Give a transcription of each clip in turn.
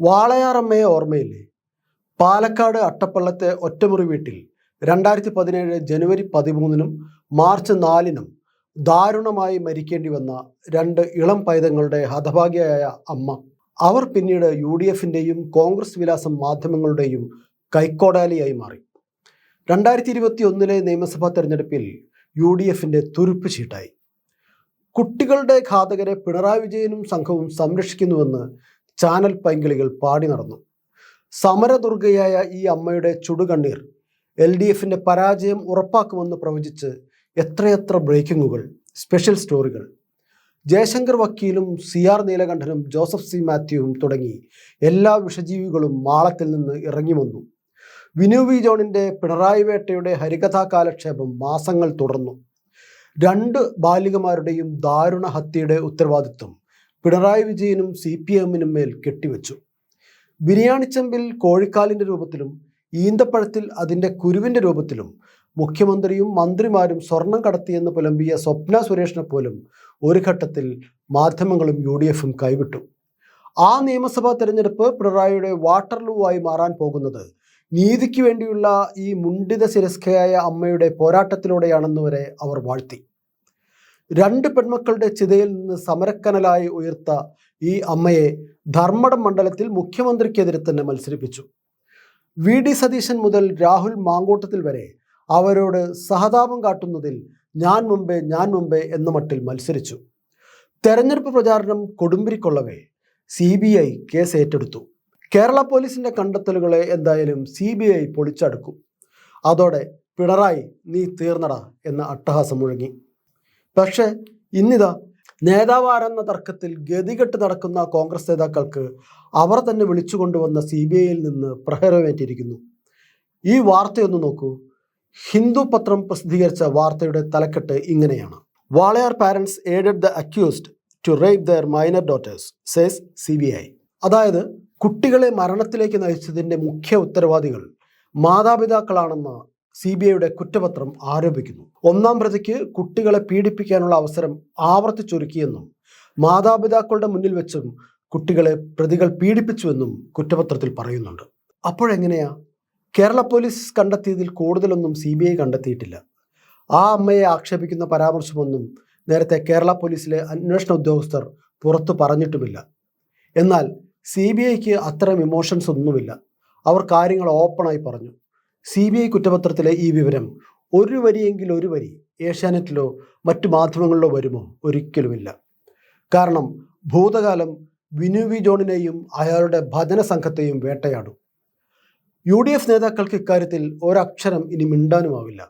വാളയാറമ്മയെ ഓർമ്മയില്ലേ? പാലക്കാട് അട്ടപ്പള്ളത്തെ ഒറ്റമുറി വീട്ടിൽ 2017 ജനുവരി 13-നും മാർച്ച് 4-നും ദാരുണമായി മരിക്കേണ്ടി വന്ന രണ്ട് ഇളം പൈതങ്ങളുടെ ഹതഭാഗ്യയായ അമ്മ. അവർ പിന്നീട് UDF-ൻ്റെയും കോൺഗ്രസ് വിലാസം മാധ്യമങ്ങളുടെയും കൈക്കോടാലിയായി മാറി. 2021 നിയമസഭാ തെരഞ്ഞെടുപ്പിൽ UDF-ൻ്റെ തുരുപ്പ് ചീട്ടായി. കുട്ടികളുടെ ഘാതകരെ പിണറായി വിജയനും സംഘവും സംരക്ഷിക്കുന്നുവെന്ന് ചാനൽ പൈങ്കിളികൾ പാടി നടന്നു. സമരദുർഗയായ ഈ അമ്മയുടെ ചുടുകണ്ണീർ LDF-ൻ്റെ പരാജയം ഉറപ്പാക്കുമെന്ന് പ്രവചിച്ച് എത്രയെത്ര ബ്രേക്കിങ്ങുകൾ, സ്പെഷ്യൽ സ്റ്റോറികൾ. ജയശങ്കർ വക്കീലും CR നീലകണ്ഠനും ജോസഫ് C മാത്യുവും തുടങ്ങി എല്ലാ വിഷജീവികളും മാളത്തിൽ നിന്ന് ഇറങ്ങി വന്നു. വിനു വി ജോണിൻ്റെ പിണറായി വേട്ടയുടെ ഹരികഥാ കാലക്ഷേപം മാസങ്ങൾ തുടർന്നു. 2 ബാലികമാരുടെയും ദാരുണ ഹത്യയുടെ ഉത്തരവാദിത്വം പിണറായി വിജയനും CPM-നും മേൽ കെട്ടിവെച്ചു. ബിരിയാണിച്ചമ്പിൽ കോഴിക്കാലിൻ്റെ രൂപത്തിലും ഈന്തപ്പഴത്തിൽ അതിൻ്റെ കുരുവിൻ്റെ രൂപത്തിലും മുഖ്യമന്ത്രിയും മന്ത്രിമാരും സ്വർണം കടത്തിയെന്ന് പുലമ്പിയ സ്വപ്ന സുരേഷിനെ പോലും ഒരു ഘട്ടത്തിൽ മാധ്യമങ്ങളും UDF-ഉം കൈവിട്ടു. ആ നിയമസഭാ തെരഞ്ഞെടുപ്പ് പിണറായിയുടെ വാട്ടർലൂവായി മാറാൻ പോകുന്നത് നീതിക്ക് വേണ്ടിയുള്ള ഈ മുണ്ടിത ശിരസ്കയായ അമ്മയുടെ പോരാട്ടത്തിലൂടെയാണെന്ന് വരെ അവർ വാഴ്ത്തി. 2 പെൺമക്കളുടെ ചിതയിൽ നിന്ന് സമരക്കനലായി ഉയർത്ത ഈ അമ്മയെ ധർമ്മടം മണ്ഡലത്തിൽ മുഖ്യമന്ത്രിക്കെതിരെ തന്നെ മത്സരിപ്പിച്ചു. VD സതീശൻ മുതൽ രാഹുൽ മാങ്കൂട്ടത്തിൽ വരെ അവരോട് സഹതാപം കാട്ടുന്നതിൽ ഞാൻ മുമ്പേ എന്ന മട്ടിൽ മത്സരിച്ചു. തെരഞ്ഞെടുപ്പ് പ്രചാരണം കൊടുമ്പിരിക്കൊള്ളവേ CBI കേസ് ഏറ്റെടുത്തു. കേരള പോലീസിൻ്റെ കണ്ടെത്തലുകളെ എന്തായാലും CBI പൊളിച്ചടുക്കും. അതോടെ പിണറായി നീ തീർന്നടാ എന്ന അട്ടഹാസം മുഴങ്ങി. പക്ഷേ ഇന്നിതാ നേതാവാരെന്ന തർക്കത്തിൽ ഗതികെട്ട് നടക്കുന്ന കോൺഗ്രസ് നേതാക്കൾക്ക് അവർ തന്നെ വിളിച്ചുകൊണ്ടുവന്ന CBI-യിൽ നിന്ന് പ്രഹരമേറ്റിരിക്കുന്നു. ഈ വാർത്തയൊന്ന് നോക്കൂ. ഹിന്ദു പത്രം പ്രസിദ്ധീകരിച്ച വാർത്തയുടെ തലക്കെട്ട് ഇങ്ങനെയാണ്: Walayar parents aided the accused to rape their minor daughters says CBI. അതായത് കുട്ടികളെ മരണത്തിലേക്ക് നയിച്ചതിൻ്റെ മുഖ്യ ഉത്തരവാദികൾ മാതാപിതാക്കളാണെന്ന് CBI-യുടെ കുറ്റപത്രം ആരോപിക്കുന്നു. 1-ാം പ്രതിക്ക് കുട്ടികളെ പീഡിപ്പിക്കാനുള്ള അവസരം ആവർത്തിച്ചൊരുക്കിയെന്നും മാതാപിതാക്കളുടെ മുന്നിൽ വെച്ചും കുട്ടികളെ പ്രതികൾ പീഡിപ്പിച്ചുവെന്നും കുറ്റപത്രത്തിൽ പറയുന്നുണ്ട്. അപ്പോഴെങ്ങനെയാ? കേരള പോലീസ് കണ്ടെത്തിയതിൽ കൂടുതലൊന്നും CBI കണ്ടെത്തിയിട്ടില്ല. ആ അമ്മയെ ആക്ഷേപിക്കുന്ന പരാമർശമൊന്നും നേരത്തെ കേരള പോലീസിലെ അന്വേഷണ ഉദ്യോഗസ്ഥർ പുറത്തു പറഞ്ഞിട്ടുമില്ല. എന്നാൽ CBI-ക്ക് അത്തരം ഇമോഷൻസ് ഒന്നുമില്ല. അവർ കാര്യങ്ങൾ ഓപ്പണായി പറഞ്ഞു. CBI കുറ്റപത്രത്തിലെ ഈ വിവരം ഒരു വരി ഏഷ്യാനെറ്റിലോ മറ്റു മാധ്യമങ്ങളിലോ വരുമോ? ഒരിക്കലുമില്ല. കാരണം ഭൂതകാലം വിനു വി ജോണിനെയും അയാളുടെ ഭജന സംഘത്തെയും വേട്ടയാടും. UDF നേതാക്കൾക്ക് ഇക്കാര്യത്തിൽ ഒരക്ഷരം ഇനി മിണ്ടാനുമാവില്ല.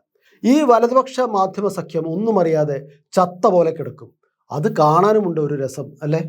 ഈ വലതുപക്ഷ മാധ്യമ സഖ്യം ഒന്നും അറിയാതെ ചത്ത പോലെ കിടക്കും. അത് കാണാനുമുണ്ട് ഒരു രസം, അല്ലേ?